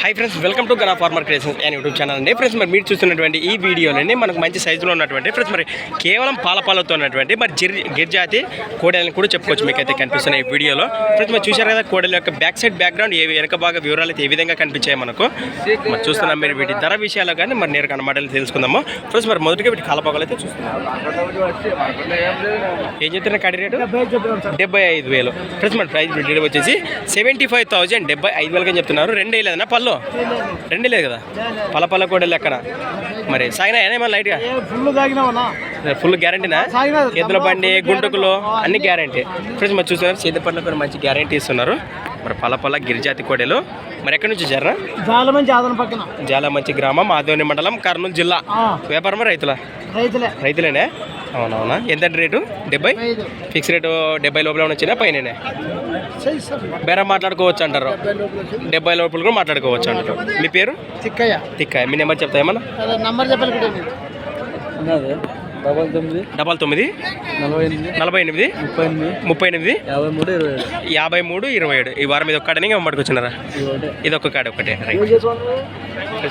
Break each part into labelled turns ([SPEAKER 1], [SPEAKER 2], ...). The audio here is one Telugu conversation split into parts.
[SPEAKER 1] Hi friends, welcome to Gana farmer creations and YouTube channel అండి. ఫ్రెండ్స్ మరి మీరు చూస్తున్నటువంటి ఈ వీడియోలోని మనకు మంచి సైజులో ఉన్నటువంటి ఫ్రెండ్స్ మరి కేవలం పాలతో ఉన్నటువంటి మరి గిర్జాతి కోడెలను కూడా చెప్పుకోవచ్చు. మీకైతే కనిపిస్తున్నాయి ఈ వీడియోలో. ఫ్రెండ్స్ మరి చూశారు కదా, కోడెల యొక్క బ్యాక్ సైడ్ బ్యాక్గ్రౌండ్ వెనక బాగా వివరాలు అయితే ఏ విధంగా కనిపించాయి మనకు. మరి చూస్తున్నాం మీరు వీటి ధర విషయాలు కానీ మరి నేరుగా అన్నమాటలు తెలుసుకుందాము. ఫ్రెండ్స్ మరి మొదటిగా వీటి కాలపాగలు అయితే చూస్తున్నాం. ఏం చెప్తున్నా కడి రేటు 75,000. ఫ్రెండ్స్ మరి ప్రైస్ రేట్ వచ్చేసి 75,000, 75,000 అని చెప్తున్నారు. రెండే లేదన్నా పళ్ళు రెండే లేదు కదా, పల్ల కూడా లెక్కన. మరి సాగినా ఏమన్నా లైట్గా ఫుల్ గ్యారంటీనా? ఎద్దుల బండి గుంటుకులు అన్ని గ్యారంటీ. ఫ్రెండ్స్ మరి చూస్తున్నారు చేతిపట్ల కూడా మంచి గ్యారంటీ ఇస్తున్నారు. మరి పల్ల గిరిజాతి కోడెలు. మరి ఎక్కడి నుంచి వచ్చారా? జాలమంచి గ్రామం, ఆదోని మండలం, కర్నూలు జిల్లా. వ్యాపారమా రైతులేనే? అవునవునా. ఎంత రేటు? 70. ఫిక్స్ రేటు 70 లోపల వచ్చినా పైన బేరం మాట్లాడుకోవచ్చు అంటారు. 70 లోపల కూడా మాట్లాడుకోవచ్చు అంటారు. మీ పేరు? తిక్కయ్య. మీ నెంబర్ చెప్తా ఏమన్నా? 99 48 38 53 27. ఈ వారం ఇది ఒక్కడని పట్టుకొచ్చినారా? ఇది ఒక్క కాడ ఒకటే.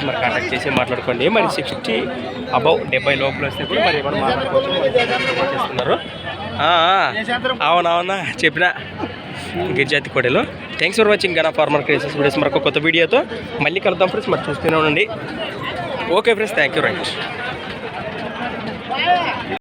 [SPEAKER 1] మరి కాంటాక్ట్ చేసి మాట్లాడుకోండి. మరి 60 అబౌవ్ 70 లోపల వస్తే కూడా మరి ఏమన్నా మాట్లాడుకోవచ్చు. అవునవునా చెప్పిన గిరిజాతి కోడెలు. థ్యాంక్స్ ఫర్ వాచింగ్ గనా ఫార్మర్ క్రియేషన్స్ వీడియోస్. మరొక కొత్త వీడియోతో మళ్ళీ కలుద్దాం ఫ్రెండ్స్. మరి చూస్తూనే ఉండండి. Okay friends, thank you right.